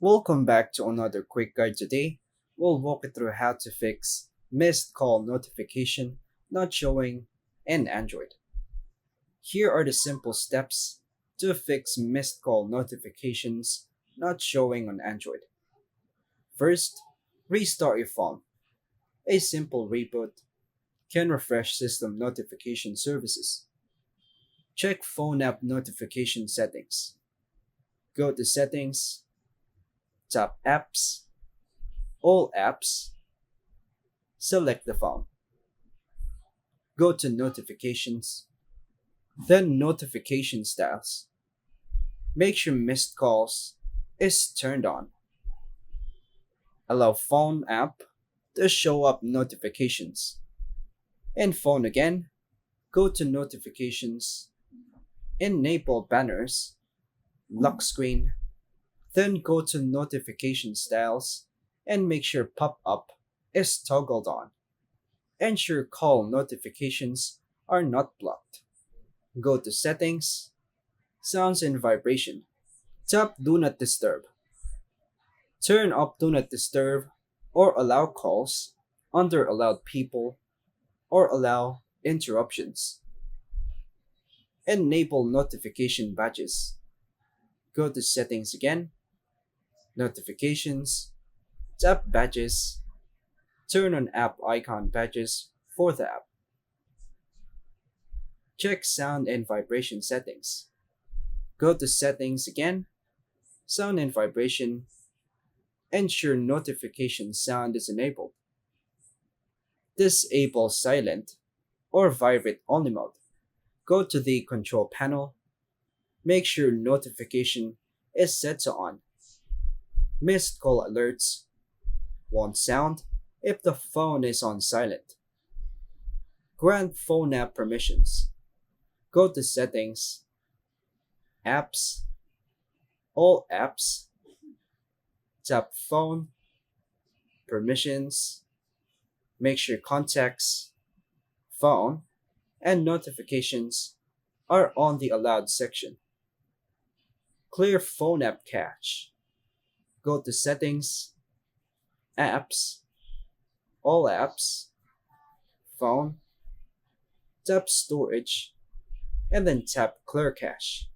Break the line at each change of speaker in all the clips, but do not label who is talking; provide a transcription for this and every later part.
Welcome back to another quick guide today. We'll walk you through how to fix missed call notification not showing in Android. Here are the simple steps to fix missed call notifications not showing on Android. First, restart your phone. A simple reboot can refresh system notification services. Check phone app notification settings. Go to Settings, tap Apps, All Apps, select the phone. Go to Notifications, then Notification Styles. Make sure missed calls is turned on. Allow phone app to show up notifications. In phone again, go to Notifications, enable banners, lock screen, then go to Notification Styles and make sure pop up is toggled on. Ensure call notifications are not blocked. Go to Settings, Sounds and Vibration. Tap Do Not Disturb. Turn off Do Not Disturb or allow calls under Allowed People or allow interruptions. Enable notification badges. Go to Settings again, Notifications, tap Badges, turn on app icon badges for the app. Check sound and vibration settings. Go to Settings again, Sound and Vibration, ensure notification sound is enabled. Disable silent or vibrate only mode. Go to the control panel, make sure notification is set to on. Missed call alerts won't sound if the phone is on silent. Grant phone app permissions. Go to Settings, Apps, All Apps, tap Phone, Permissions, make sure Contacts, Phone, and Notifications are on the Allowed section. Clear phone app cache. Go to Settings, Apps, All Apps, Phone, tap Storage, and then tap Clear Cache.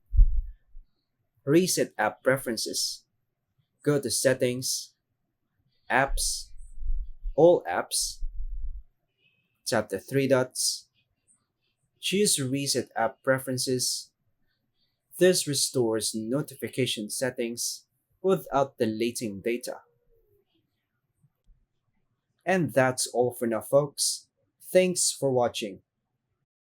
Reset app preferences. Go to Settings, Apps, All Apps, tap the three dots, choose Reset app preferences. This restores notification settings without deleting data. And that's all for now, folks. Thanks for watching.